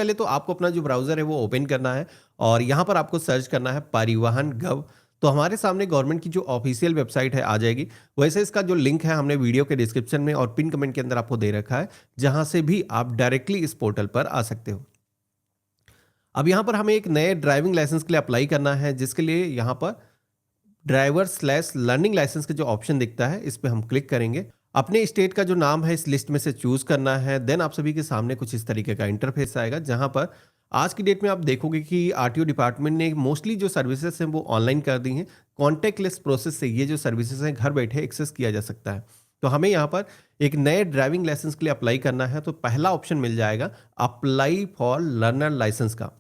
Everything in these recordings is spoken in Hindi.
पहले तो आपको अपना जो ब्राउज़र है वो ओपन करना है और यहाँ पर आपको सर्च करना है परिवहन गव। तो हमारे सामने गवर्नमेंट की जो ऑफ़िशियल वेबसाइट है आ जाएगी। वैसे इसका जो लिंक है हमने वीडियो के डिस्क्रिप्शन में और पिन कमेंट के अंदर आपको दे रखा है, जहाँ से भी आप डायरेक्टली इस पोर्टल पर आ सकते हो। अब यहाँ पर हमें एक नए ड्राइविंग लाइसेंस के लिए अप्लाई करना है, जिसके लिए यहाँ पर ड्राइवर स्लैश लर्निंग लाइसेंस का जो ऑप्शन दिखता है इस पे हम क्लिक करेंगे। अपने स्टेट का जो नाम है इस लिस्ट में से चूज करना है। देन आप सभी के सामने कुछ इस तरीके का इंटरफेस आएगा, जहां पर आज की डेट में आप देखोगे कि आरटीओ डिपार्टमेंट ने मोस्टली जो सर्विसेज हैं वो ऑनलाइन कर दी हैं। कॉन्टैक्टलेस प्रोसेस से ये जो सर्विसेज हैं घर बैठे एक्सेस किया जा सकता है। तो हमें यहाँ पर एक नए ड्राइविंग लाइसेंस के लिए अप्लाई करना है, तो पहला ऑप्शन मिल जाएगा अप्लाई फॉर लर्नर लाइसेंस का।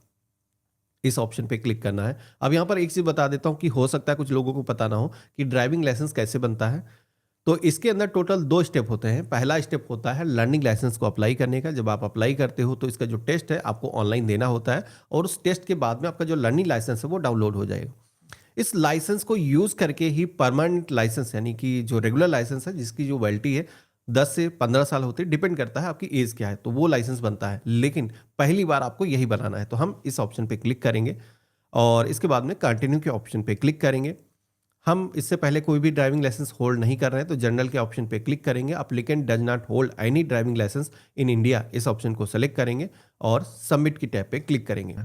इस ऑप्शन पे क्लिक करना है। अब यहाँ पर एक चीज़ बता देता हूँ कि हो सकता है कुछ लोगों को पता ना हो कि ड्राइविंग लाइसेंस कैसे बनता है। तो इसके अंदर टोटल 2 स्टेप होते हैं। पहला स्टेप होता है लर्निंग लाइसेंस को अप्लाई करने का। जब आप अप्लाई करते हो तो इसका जो टेस्ट है आपको ऑनलाइन देना होता है और उस टेस्ट के बाद में आपका जो लर्निंग लाइसेंस है वो डाउनलोड हो जाएगा। इस लाइसेंस को यूज़ करके ही परमानेंट लाइसेंस यानी कि जो रेगुलर लाइसेंस है जिसकी जो वैलिडिटी है 10 से 15 साल होती है, डिपेंड करता है आपकी एज क्या है, तो वो लाइसेंस बनता है। लेकिन पहली बार आपको यही बनाना है, तो हम इस ऑप्शन पे क्लिक करेंगे और इसके बाद में कंटिन्यू के ऑप्शन पे क्लिक करेंगे। हम इससे पहले कोई भी ड्राइविंग लाइसेंस होल्ड नहीं कर रहे हैं, तो जनरल के ऑप्शन पे क्लिक करेंगे। Applicant does not hold any driving licence in India, इस ऑप्शन को सेलेक्ट करेंगे और सबमिट की टैब पे क्लिक करेंगे।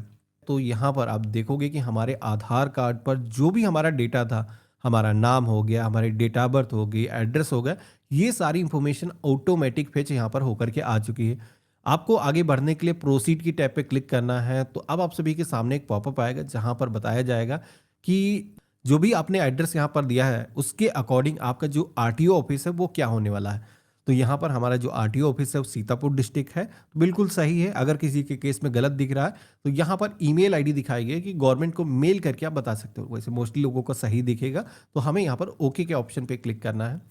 तो यहाँ पर आप देखोगे कि हमारे आधार कार्ड पर जो भी हमारा डेटा था, हमारा नाम हो गया, हमारी डेट ऑफ बर्थ हो गई, एड्रेस हो गया, ये सारी इंफॉर्मेशन ऑटोमेटिक फेच यहाँ पर होकर के आ चुकी है। आपको आगे बढ़ने के लिए प्रोसीड की टैब पे क्लिक करना है। तो अब आप सभी के सामने एक पॉपअप आएगा, जहाँ पर बताया जाएगा कि जो भी आपने एड्रेस यहाँ पर दिया है उसके अकॉर्डिंग आपका जो आरटीओ ऑफिस है वो क्या होने वाला है। तो यहाँ पर हमारा जो आरटीओ ऑफिस है वो सीतापुर डिस्ट्रिक्ट है, तो बिल्कुल सही है। अगर किसी के केस में गलत दिख रहा है तो यहाँ पर ईमेल आईडी दिखाई गई है कि गवर्नमेंट को मेल करके आप बता सकते हो। वैसे मोस्टली लोगों को सही दिखेगा, तो हमें यहाँ पर ओके के ऑप्शन पे क्लिक करना है।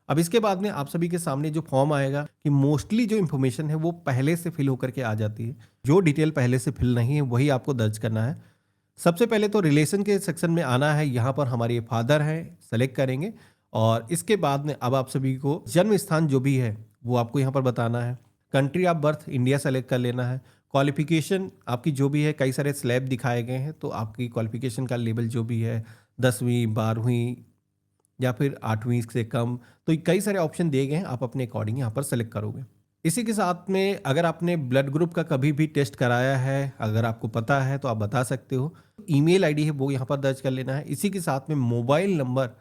अब इसके बाद में आप सभी के सामने जो फॉर्म आएगा कि मोस्टली जो इन्फॉर्मेशन है वो पहले से फिल होकर के आ जाती है। जो डिटेल पहले से फिल नहीं है वही आपको दर्ज करना है। सबसे पहले तो रिलेशन के सेक्शन में आना है। यहाँ पर हमारे फादर हैं, सेलेक्ट करेंगे और इसके बाद में अब आप सभी को जन्म स्थान जो भी है वो आपको यहाँ पर बताना है। Country of birth India select कर लेना है। क्वालिफिकेशन आपकी जो भी है, कई सारे स्लैब दिखाए गए हैं, तो आपकी क्वालिफिकेशन का लेवल जो भी है 10वीं 12वीं या फिर 8वीं से कम, तो कई सारे ऑप्शन दिए गए हैं, आप अपने अकॉर्डिंग यहाँ पर सेलेक्ट करोगे। इसी के साथ में अगर आपने ब्लड ग्रुप का कभी भी टेस्ट कराया है, अगर आपको पता है तो आप बता सकते हो। ईमेल आईडी है वो यहाँ पर दर्ज कर लेना है। इसी के साथ में मोबाइल नंबर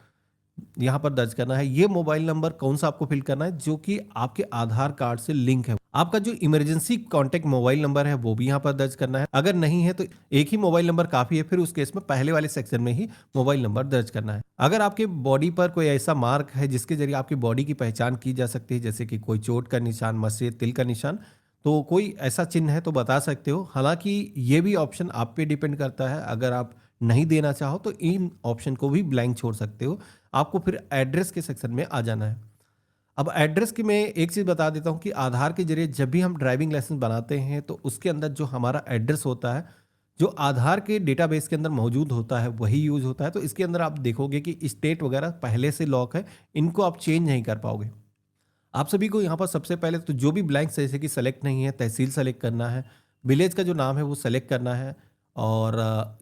यहाँ पर दर्ज करना है। ये मोबाइल नंबर कौन सा आपको फिल करना है, जो कि आपके आधार कार्ड से लिंक है। आपका जो इमरजेंसी कांटेक्ट मोबाइल नंबर है वो भी यहाँ पर दर्ज करना है। अगर नहीं है तो एक ही मोबाइल नंबर काफी है, फिर उस केस में पहले वाले सेक्शन में ही मोबाइल नंबर दर्ज करना है। अगर आपके बॉडी पर कोई ऐसा मार्क है जिसके जरिए आपकी बॉडी की पहचान की जा सकती है, जैसे कि कोई चोट का निशान, मस्से, तिल का निशान, तो कोई ऐसा चिन्ह है तो बता सकते हो। हालांकि ये भी ऑप्शन आप पे डिपेंड करता है। अगर आप नहीं देना चाहो तो इन ऑप्शन को भी ब्लैंक छोड़ सकते हो। आपको फिर एड्रेस के सेक्शन में आ जाना है। अब एड्रेस की मैं एक चीज़ बता देता हूँ कि आधार के जरिए जब भी हम ड्राइविंग लाइसेंस बनाते हैं तो उसके अंदर जो हमारा एड्रेस होता है, जो आधार के डेटाबेस के अंदर मौजूद होता है वही यूज़ होता है। तो इसके अंदर आप देखोगे कि स्टेट वगैरह पहले से लॉक है, इनको आप चेंज नहीं कर पाओगे। आप सभी को यहाँ पर सबसे पहले तो जो भी ब्लैंक जैसे कि सेलेक्ट नहीं है, तहसील सेलेक्ट करना है, विलेज का जो नाम है वो सेलेक्ट करना है और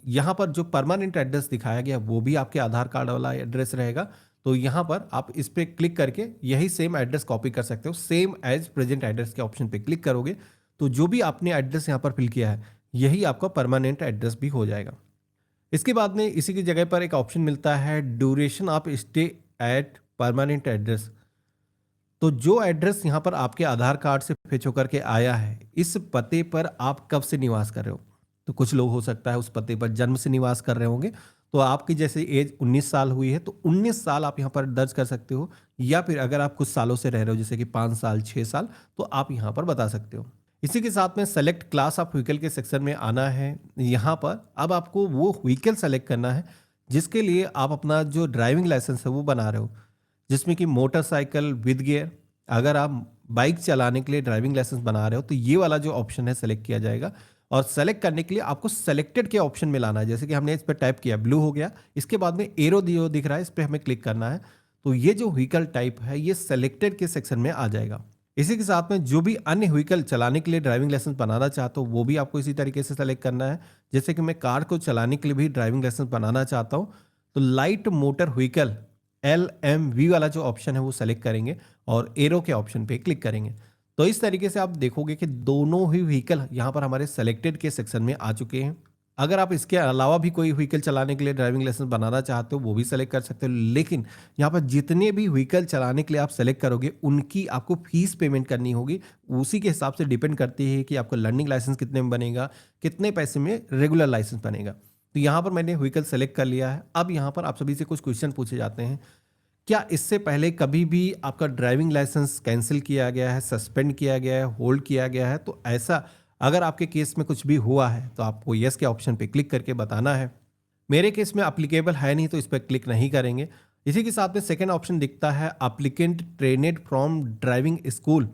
यहाँ पर जो परमानेंट एड्रेस दिखाया गया वो भी आपके आधार कार्ड वाला एड्रेस रहेगा। तो यहाँ पर आप इस पर क्लिक करके यही सेम एड्रेस कॉपी कर सकते हो। सेम एज प्रेजेंट एड्रेस के ऑप्शन पे क्लिक करोगे तो जो भी आपने एड्रेस यहाँ पर फिल किया है यही आपका परमानेंट एड्रेस भी हो जाएगा। इसके बाद में इसी की जगह पर एक ऑप्शन मिलता है duration of stay at permanent address. तो जो एड्रेस यहाँ पर आपके आधार कार्ड से फेच होकर के आया है, इस पते पर आप कब से निवास कर रहे हो। तो कुछ लोग हो सकता है उस पते पर जन्म से निवास कर रहे होंगे, तो आपकी जैसे एज 19 साल हुई है तो 19 साल आप यहाँ पर दर्ज कर सकते हो। या फिर अगर आप कुछ सालों से रह रहे हो जैसे कि 5 साल 6 साल, तो आप यहाँ पर बता सकते हो। इसी के साथ में सेलेक्ट क्लास ऑफ व्हीकल के सेक्शन में आना है। यहाँ पर अब आपको वो व्हीकल सेलेक्ट करना है जिसके लिए आप अपना जो ड्राइविंग लाइसेंस है वो बना रहे हो, जिसमें कि मोटरसाइकिल विद गियर। अगर आप बाइक चलाने के लिए ड्राइविंग लाइसेंस बना रहे हो तो ये वाला जो ऑप्शन है सेलेक्ट किया जाएगा। और सेलेक्ट करने के लिए आपको सेलेक्टेड के ऑप्शन में लाना है। जैसे कि हमने इस पर टाइप किया, ब्लू हो गया, इसके बाद में एरो दियो दिख रहा है, इस पर हमें क्लिक करना है। तो ये जो व्हीकल टाइप है ये सेलेक्टेड के सेक्शन में आ जाएगा। इसी के साथ में जो भी अन्य व्हीकल चलाने के लिए ड्राइविंग लाइसेंस बनाना चाहता हूँ वो भी आपको इसी तरीके से सेलेक्ट करना है। जैसे कि मैं कार को चलाने के लिए भी ड्राइविंग लाइसेंस बनाना चाहता हूँ, तो लाइट मोटर व्हीकल LMV वाला जो ऑप्शन है वो सेलेक्ट करेंगे और एरो के ऑप्शन पे क्लिक करेंगे। तो इस तरीके से आप देखोगे कि दोनों ही व्हीकल यहाँ पर हमारे सेलेक्टेड के सेक्शन में आ चुके हैं। अगर आप इसके अलावा भी कोई व्हीकल चलाने के लिए ड्राइविंग लाइसेंस बनाना चाहते हो वो भी सेलेक्ट कर सकते हो, लेकिन यहाँ पर जितने भी व्हीकल चलाने के लिए आप सेलेक्ट करोगे उनकी आपको फीस पेमेंट करनी होगी। उसी के हिसाब से डिपेंड करती है कि आपको लर्निंग लाइसेंस कितने में बनेगा, कितने पैसे में रेगुलर लाइसेंस बनेगा। तो यहाँ पर मैंने व्हीकल सेलेक्ट कर लिया है। अब यहाँ पर आप सभी से कुछ क्वेश्चन पूछे जाते हैं। क्या इससे पहले कभी भी आपका ड्राइविंग लाइसेंस कैंसिल किया गया है, सस्पेंड किया गया है, होल्ड किया गया है? तो ऐसा अगर आपके केस में कुछ भी हुआ है तो आपको यस के ऑप्शन पे क्लिक करके बताना है। मेरे केस में अप्लीकेबल है नहीं तो इस पर क्लिक नहीं करेंगे। इसी के साथ में सेकेंड ऑप्शन दिखता है अप्लीकेंट ट्रेनेड फ्रॉम ड्राइविंग स्कूल।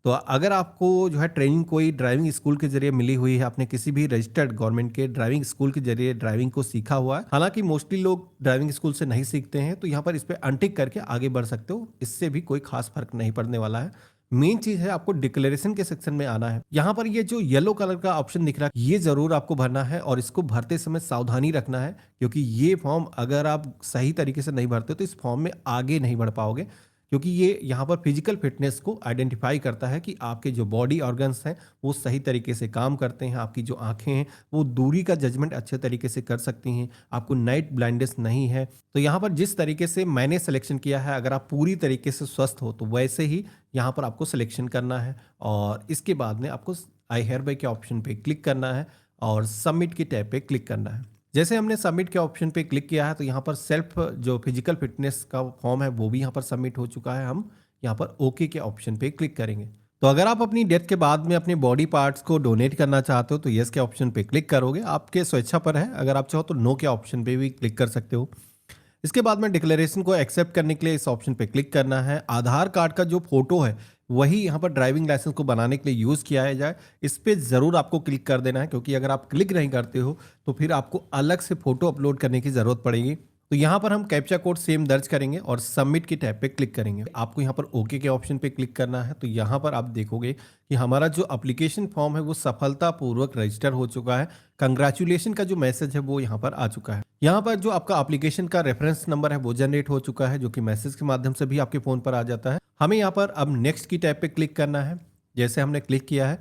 तो अगर आपको जो है ट्रेनिंग कोई ड्राइविंग स्कूल के जरिए मिली हुई है, आपने किसी भी रजिस्टर्ड गवर्नमेंट के ड्राइविंग स्कूल के जरिए ड्राइविंग को सीखा हुआ है, हालांकि मोस्टली लोग ड्राइविंग स्कूल से नहीं सीखते हैं, तो यहाँ पर इस पर अनटिक करके आगे बढ़ सकते हो। इससे भी कोई खास फर्क नहीं पड़ने वाला है। मेन चीज है आपको डिक्लेरेशन के सेक्शन में आना है। यहाँ पर ये जो येलो कलर का ऑप्शन दिख रहा है ये जरूर आपको भरना है और इसको भरते समय सावधानी रखना है, क्योंकि ये फॉर्म अगर आप सही तरीके से नहीं भरते तो इस फॉर्म में आगे नहीं बढ़ पाओगे, क्योंकि ये यहाँ पर फिजिकल फिटनेस को आइडेंटिफाई करता है कि आपके जो बॉडी ऑर्गन्स हैं वो सही तरीके से काम करते हैं, आपकी जो आंखें हैं वो दूरी का जजमेंट अच्छे तरीके से कर सकती हैं, आपको नाइट ब्लाइंडनेस नहीं है। तो यहाँ पर जिस तरीके से मैंने सिलेक्शन किया है, अगर आप पूरी तरीके से स्वस्थ हो तो वैसे ही यहाँ पर आपको सिलेक्शन करना है और इसके बाद में आपको आई हेयर बाय के ऑप्शन पे क्लिक करना है और सबमिट की टैब पे क्लिक करना है। जैसे हमने सबमिट के ऑप्शन पे क्लिक किया है तो यहाँ पर सेल्फ जो फिजिकल फिटनेस का फॉर्म है वो भी यहाँ पर सबमिट हो चुका है। हम यहाँ पर ओके के ऑप्शन पे क्लिक करेंगे। तो अगर आप अपनी डेथ के बाद में अपने बॉडी पार्ट्स को डोनेट करना चाहते हो तो यस के ऑप्शन पे क्लिक करोगे, आपके स्वेच्छा पर है। अगर आप चाहो तो नो के ऑप्शन पे भी क्लिक कर सकते हो। इसके बाद में डिक्लेरेशन को एक्सेप्ट करने के लिए इस ऑप्शन पे क्लिक करना है। आधार कार्ड का जो फोटो है वही यहाँ पर ड्राइविंग लाइसेंस को बनाने के लिए यूज़ किया जाए, इस पर ज़रूर आपको क्लिक कर देना है, क्योंकि अगर आप क्लिक नहीं करते हो तो फिर आपको अलग से फोटो अपलोड करने की ज़रूरत पड़ेगी। तो यहाँ पर हम कैप्चा कोड सेम दर्ज करेंगे और सबमिट की टैब पे क्लिक करेंगे। आपको यहाँ पर ओके के ऑप्शन पे क्लिक करना है। तो यहाँ पर आप देखोगे कि हमारा जो एप्लीकेशन फॉर्म है वो सफलतापूर्वक रजिस्टर हो चुका है। कंग्रेचुलेशन का जो मैसेज है वो यहाँ पर आ चुका है। यहाँ पर जो आपका एप्लीकेशन का रेफरेंस नंबर है वो जनरेट हो चुका है, जो कि मैसेज के माध्यम से भी आपके फ़ोन पर आ जाता है। हमें यहाँ पर अब नेक्स्ट की टैब पे क्लिक करना है। जैसे हमने क्लिक किया है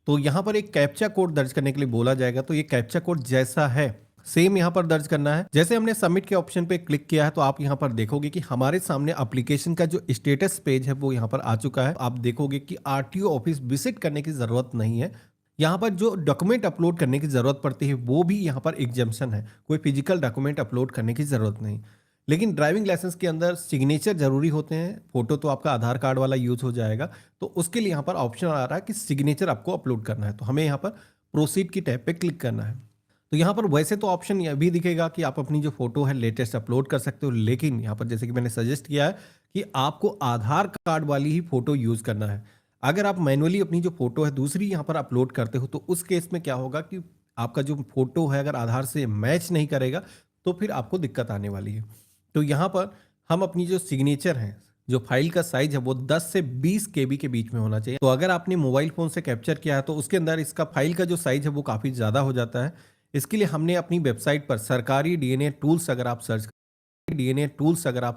तो यहाँ पर एक कैप्चा कोड दर्ज करने के लिए बोला जाएगा। तो ये कैप्चा कोड जैसा है सेम यहाँ पर दर्ज करना है। जैसे हमने सबमिट के ऑप्शन पे क्लिक किया है तो आप यहाँ पर देखोगे कि हमारे सामने एप्लीकेशन का जो स्टेटस पेज है वो यहाँ पर आ चुका है। आप देखोगे कि आरटीओ ऑफिस विजिट करने की जरूरत नहीं है। यहाँ पर जो डॉक्यूमेंट अपलोड करने की जरूरत पड़ती है वो भी यहाँ पर एग्जम्पशन है, कोई फिजिकल डॉक्यूमेंट अपलोड करने की जरूरत नहीं। लेकिन ड्राइविंग लाइसेंस के अंदर सिग्नेचर जरूरी होते हैं। फोटो तो आपका आधार कार्ड वाला यूज हो जाएगा, तो उसके लिए यहाँ पर ऑप्शन आ रहा है कि सिग्नेचर आपको अपलोड करना है। तो हमें यहाँ पर प्रोसीड की टैब पे क्लिक करना है। तो यहाँ पर वैसे तो ऑप्शन यह भी दिखेगा कि आप अपनी जो फोटो है लेटेस्ट अपलोड कर सकते हो, लेकिन यहाँ पर जैसे कि मैंने सजेस्ट किया है कि आपको आधार कार्ड वाली ही फोटो यूज करना है। अगर आप मैनुअली अपनी जो फोटो है दूसरी यहाँ पर अपलोड करते हो तो उस केस में क्या होगा कि आपका जो फोटो है अगर आधार से मैच नहीं करेगा तो फिर आपको दिक्कत आने वाली है। तो यहाँ पर हम अपनी जो सिग्नेचर है, जो फाइल का साइज है वो 10 से 20 KB के बीच में होना चाहिए। तो अगर आपने मोबाइल फोन से कैप्चर किया है तो उसके अंदर इसका फाइल का जो साइज है वो काफ़ी ज़्यादा हो जाता है। इसके लिए हमने अपनी वेबसाइट पर सरकारी डीएनए टूल्स अगर आप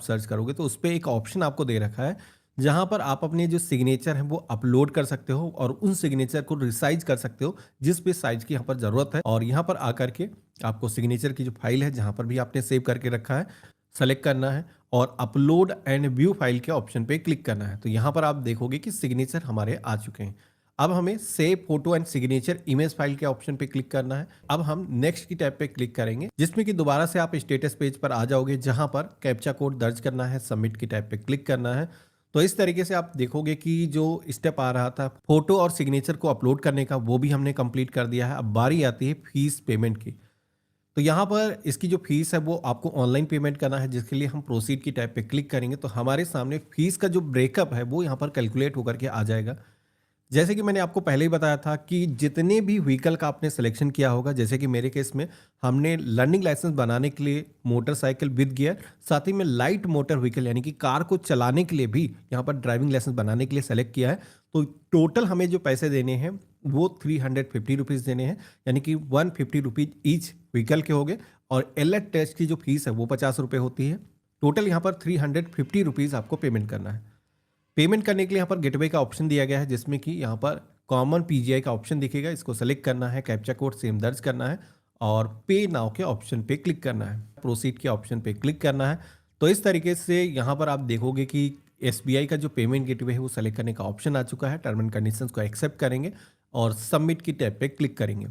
सर्च करोगे तो उस पर एक ऑप्शन आपको दे रखा है जहां पर आप अपने जो सिग्नेचर है वो अपलोड कर सकते हो और उन सिग्नेचर को रिसाइज कर सकते हो जिस भी साइज की यहाँ पर जरूरत है। और यहाँ पर आकर के आपको सिग्नेचर की जो फाइल है जहां पर भी आपने सेव करके रखा है सेलेक्ट करना है और अपलोड एंड व्यू फाइल के ऑप्शन पे क्लिक करना है। तो यहाँ पर आप देखोगे कि सिग्नेचर हमारे आ चुके हैं। अब हमें save photo and signature image file के ऑप्शन पे क्लिक करना है। अब हम नेक्स्ट की टैब पे क्लिक करेंगे, जिसमें कि दोबारा से आप स्टेटस पेज पर आ जाओगे जहां पर कैप्चा कोड दर्ज करना है, सबमिट की टैब पे क्लिक करना है। तो इस तरीके से आप देखोगे कि जो स्टेप आ रहा था फोटो और सिग्नेचर को अपलोड करने का वो भी हमने कंप्लीट कर दिया है। अब बारी आती है फीस पेमेंट की। तो यहाँ पर इसकी जो फीस है वो आपको ऑनलाइन पेमेंट करना है, जिसके लिए हम प्रोसीड की टैब पे क्लिक करेंगे तो हमारे सामने फीस का जो ब्रेकअप है वो यहाँ पर कैलकुलेट होकर के आ जाएगा। जैसे कि मैंने आपको पहले ही बताया था कि जितने भी व्हीकल का आपने सिलेक्शन किया होगा, जैसे कि मेरे केस में हमने लर्निंग लाइसेंस बनाने के लिए मोटरसाइकिल विद गियर, साथ ही में लाइट मोटर व्हीकल यानी कि कार को चलाने के लिए भी यहाँ पर ड्राइविंग लाइसेंस बनाने के लिए सेलेक्ट किया है। तो टोटल हमें जो पैसे देने हैं वो 350 रुपीज़ देने हैं, यानी कि 150 रुपीज़ ईच व्हीकल के हो गए। और एलएड टेस्ट की जो फीस है वो 50 रुपये होती है। टोटल यहाँ पर 350 रुपीज़ आपको पेमेंट करना है। पेमेंट करने के लिए यहाँ पर गेटवे का ऑप्शन दिया गया है, जिसमें कि यहाँ पर कॉमन पीजीआई का ऑप्शन दिखेगा, इसको सेलेक्ट करना है, कैप्चा कोड सेम दर्ज करना है और पे नाउ के ऑप्शन पे क्लिक करना है, प्रोसीड के ऑप्शन पे क्लिक करना है। तो इस तरीके से यहाँ पर आप देखोगे कि एसबीआई का जो पेमेंट गेटवे है वो सेलेक्ट करने का ऑप्शन आ चुका है। टर्म एंड कंडीशंस को एक्सेप्ट करेंगे और सबमिट की टैब पे क्लिक करेंगे।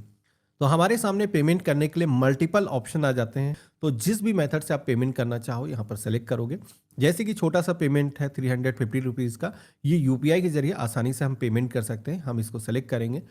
तो हमारे सामने पेमेंट करने के लिए मल्टीपल ऑप्शन आ जाते हैं। तो जिस भी मेथड से आप पेमेंट करना चाहो यहाँ पर सेलेक्ट करोगे। जैसे कि छोटा सा पेमेंट है 350 रुपीज़ का, ये यूपीआई के जरिए आसानी से हम पेमेंट कर सकते हैं। हम इसको सेलेक्ट करेंगे।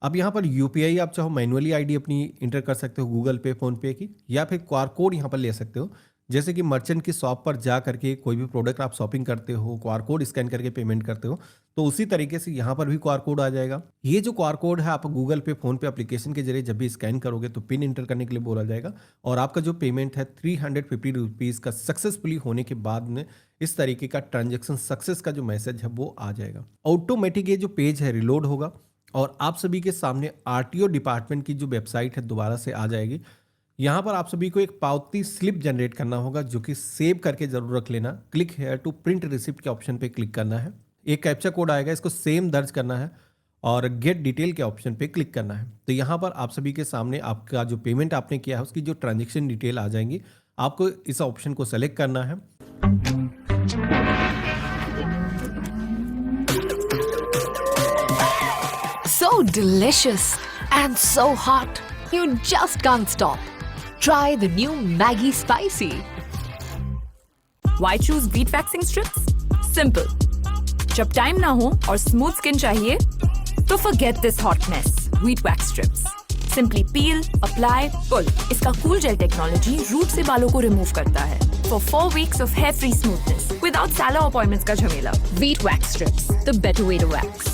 अब यहाँ पर यूपीआई आप चाहो मैनुअली आईडी अपनी इंटर कर सकते हो, गूगल पे, फ़ोन पे की, या फिर क्यूआर कोड यहाँ पर ले सकते हो। जैसे कि मर्चेंट की शॉप पर जा करके कोई भी प्रोडक्ट आप शॉपिंग करते हो, क्यूआर कोड स्कैन करके पेमेंट करते हो, तो उसी तरीके से यहाँ पर भी क्यूआर कोड आ जाएगा। ये जो क्यूआर कोड है आप गूगल पे, फ़ोन पे एप्लीकेशन के जरिए जब भी स्कैन करोगे तो पिन इंटर करने के लिए बोला जाएगा और आपका जो पेमेंट है 350 रुपीज़ का सक्सेसफुली होने के बाद में इस तरीके का ट्रांजेक्शन सक्सेस का जो मैसेज है वो आ जाएगा। ऑटोमेटिक ये जो पेज है रिलोड होगा और आप सभी के सामने आरटीओ डिपार्टमेंट की जो वेबसाइट है दोबारा से आ जाएगी। यहाँ पर आप सभी को एक पावती स्लिप जनरेट करना होगा, जो कि सेव करके जरूर रख लेना। Click here to print receipt के ऑप्शन पे क्लिक करना है। एक कैप्चा कोड आएगा, इसको सेम दर्ज करना है और गेट डिटेल के ऑप्शन पे क्लिक करना है। तो यहाँ पर आप सभी के सामने आपका जो पेमेंट आपने किया है उसकी जो ट्रांजेक्शन डिटेल आ जाएंगी। आपको इस ऑप्शन को सेलेक्ट करना है। So delicious and so hot, you just can't stop. Try the new Maggie Spicy. Why choose wheat waxing strips? Simple. जब टाइम ना हो और स्मूथ स्किन चाहिए, तो forget this hot mess. Wheat wax strips. Simply peel, apply, pull. इसका cool gel technology रूट से बालों को रिमूव करता है. For 4 weeks of hair-free smoothness, without salon appointments का झमेला. Wheat wax strips, the better way to wax.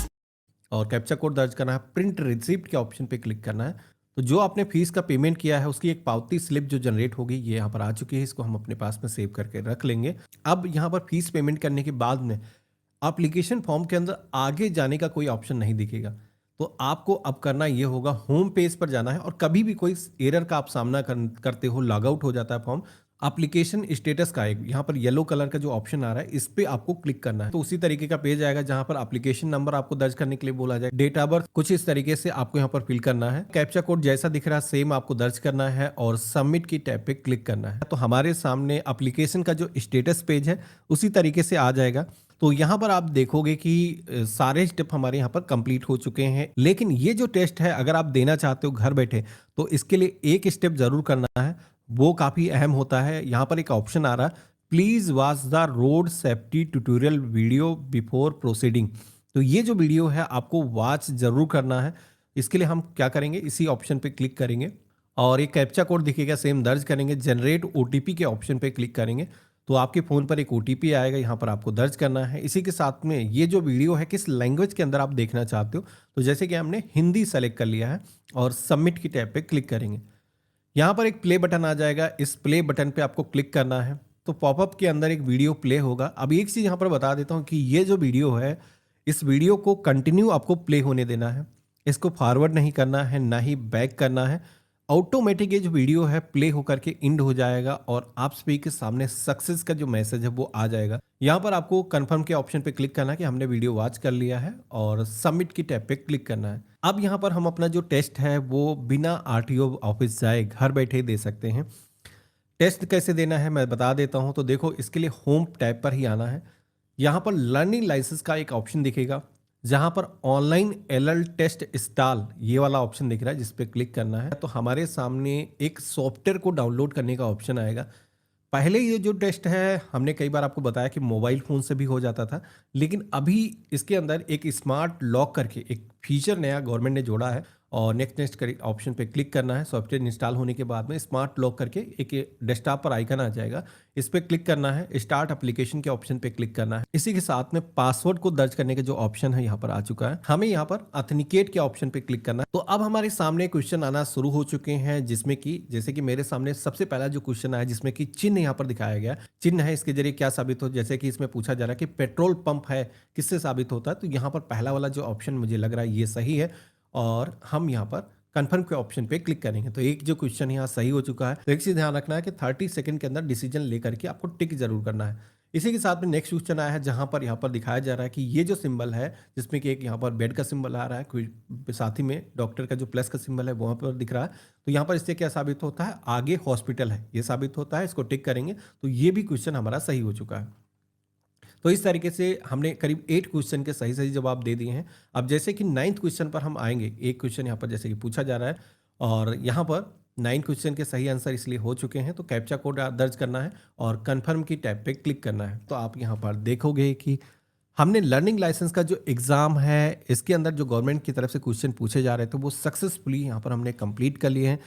और कैप्चा कोड दर्ज करना है, प्रिंट रिसिप्ट के ऑप्शन पे क्लिक करना है। तो जो आपने फीस का पेमेंट किया है उसकी एक पावती स्लिप जो जनरेट होगी ये यहाँ पर आ चुकी है। इसको हम अपने पास में सेव करके रख लेंगे। अब यहाँ पर फीस पेमेंट करने के बाद में एप्लीकेशन फॉर्म के अंदर आगे जाने का कोई ऑप्शन नहीं दिखेगा। तो आपको अब करना ये होगा, होम पेज पर जाना है और कभी भी कोई एरर का आप सामना करते हो, लॉग आउट हो जाता है फॉर्म, एप्लीकेशन स्टेटस का एक यहाँ पर येलो कलर का जो ऑप्शन आ रहा है इस पे आपको क्लिक करना है। तो उसी तरीके का पेज आएगा जहां पर एप्लीकेशन नंबर आपको दर्ज करने के लिए बोला जाए, डेट ऑफ बर्थ कुछ इस तरीके से आपको यहाँ पर फिल करना है। कैप्चा कोड जैसा दिख रहा है सेम आपको दर्ज करना है और सबमिट की टैब पे क्लिक करना है। तो हमारे सामने एप्लीकेशन का जो स्टेटस पेज है उसी तरीके से आ जाएगा। तो यहाँ पर आप देखोगे कि सारे स्टेप हमारे यहाँ पर कंप्लीट हो चुके हैं। लेकिन ये जो टेस्ट है अगर आप देना चाहते हो घर बैठे, तो इसके लिए एक स्टेप जरूर करना है, वो काफ़ी अहम होता है। यहाँ पर एक ऑप्शन आ रहा है, please watch the road safety tutorial video before proceeding. तो ये जो वीडियो है आपको वॉच जरूर करना है। इसके लिए हम क्या करेंगे, इसी ऑप्शन पे क्लिक करेंगे और एक कैप्चा कोड दिखेगा सेम दर्ज करेंगे, जनरेट ओटीपी के ऑप्शन पे क्लिक करेंगे तो आपके फ़ोन पर एक ओटीपी आएगा, यहाँ पर आपको दर्ज करना है। इसी के साथ में ये जो वीडियो है किस लैंग्वेज के अंदर आप देखना चाहते हो, तो जैसे कि हमने हिंदी सेलेक्ट कर लिया है और सबमिट की टैब पे क्लिक करेंगे। यहाँ पर एक प्ले बटन आ जाएगा, इस प्ले बटन पे आपको क्लिक करना है तो पॉपअप के अंदर एक वीडियो प्ले होगा। अब एक चीज़ यहाँ पर बता देता हूँ कि ये जो वीडियो है इस वीडियो को कंटिन्यू आपको प्ले होने देना है, इसको फॉरवर्ड नहीं करना है, ना ही बैक करना है। ऑटोमेटिक ये जो वीडियो है प्ले होकर के एंड हो जाएगा और आप सभी के सामने सक्सेस का जो मैसेज है वो आ जाएगा। यहाँ पर आपको कंफर्म के ऑप्शन पे क्लिक करना है कि हमने वीडियो वॉच कर लिया है और सबमिट की टैब पे क्लिक करना है। अब यहाँ पर हम अपना जो टेस्ट है वो बिना आरटीओ ऑफिस जाए घर बैठे दे सकते हैं। टेस्ट कैसे देना है मैं बता देता हूँ। तो देखो, इसके लिए होम टैब पर ही आना है। यहाँ पर लर्निंग लाइसेंस का एक ऑप्शन दिखेगा जहाँ पर ऑनलाइन एलएल टेस्ट इंस्टॉल ये वाला ऑप्शन दिख रहा है, जिस पे क्लिक करना है। तो हमारे सामने एक सॉफ्टवेयर को डाउनलोड करने का ऑप्शन आएगा। पहले ये जो टेस्ट है हमने कई बार आपको बताया कि मोबाइल फ़ोन से भी हो जाता था, लेकिन अभी इसके अंदर एक स्मार्ट लॉक करके एक फीचर नया गवर्नमेंट ने जोड़ा है और नेक्स्ट ऑप्शन पे क्लिक करना है। सॉफ्टवेयर इंस्टॉल होने के बाद में स्मार्ट लॉक करके एक डेस्कटॉप पर आइकन आ जाएगा, इस पर क्लिक करना है। स्टार्ट एप्लीकेशन के ऑप्शन पे क्लिक करना है। इसी के साथ में पासवर्ड को दर्ज करने का जो ऑप्शन है यहाँ पर आ चुका है। हमें यहाँ पर ऑथेंटिकेट के ऑप्शन पे क्लिक करना है। तो अब हमारे सामने क्वेश्चन आना शुरू हो चुके हैं, जिसमें कि जैसे कि मेरे सामने सबसे पहला जो क्वेश्चन आया जिसमें कि चिन्ह यहाँ पर दिखाया गया। चिन्ह है, इसके जरिए क्या साबित हो, जैसे कि इसमें पूछा जा रहा है कि पेट्रोल पंप है, किससे साबित होता है। तो यहाँ पर पहला वाला जो ऑप्शन मुझे लग रहा है ये सही है और हम यहाँ पर कंफर्म के ऑप्शन पे क्लिक करेंगे। तो एक जो क्वेश्चन यहाँ सही हो चुका है। तो एक चीज ध्यान रखना है कि 30 सेकंड के अंदर डिसीजन लेकर के आपको टिक जरूर करना है। इसी के साथ में नेक्स्ट क्वेश्चन आया है जहां पर यहाँ पर दिखाया जा रहा है कि ये जो सिंबल है जिसमें कि एक यहाँ पर बेड का सिंबल आ रहा है, साथ ही में डॉक्टर का जो प्लस का सिंबल है वहां पर दिख रहा है। तो यहाँ पर इससे क्या साबित होता है, आगे हॉस्पिटल है ये साबित होता है। इसको टिक करेंगे तो ये भी क्वेश्चन हमारा सही हो चुका है। तो इस तरीके से हमने करीब 8 क्वेश्चन के सही सही जवाब दे दिए हैं। अब जैसे कि 9th क्वेश्चन पर हम आएंगे। एक क्वेश्चन यहाँ पर जैसे कि पूछा जा रहा है और यहाँ पर 9 क्वेश्चन के सही आंसर इसलिए हो चुके हैं। तो कैप्चा कोड दर्ज करना है और कन्फर्म की टैब पे क्लिक करना है। तो आप यहाँ पर देखोगे कि हमने लर्निंग लाइसेंस का जो एग्ज़ाम है इसके अंदर जो गवर्नमेंट की तरफ से क्वेश्चन पूछे जा रहे थे वो सक्सेसफुली यहाँ पर हमने कंप्लीट कर लिए हैं।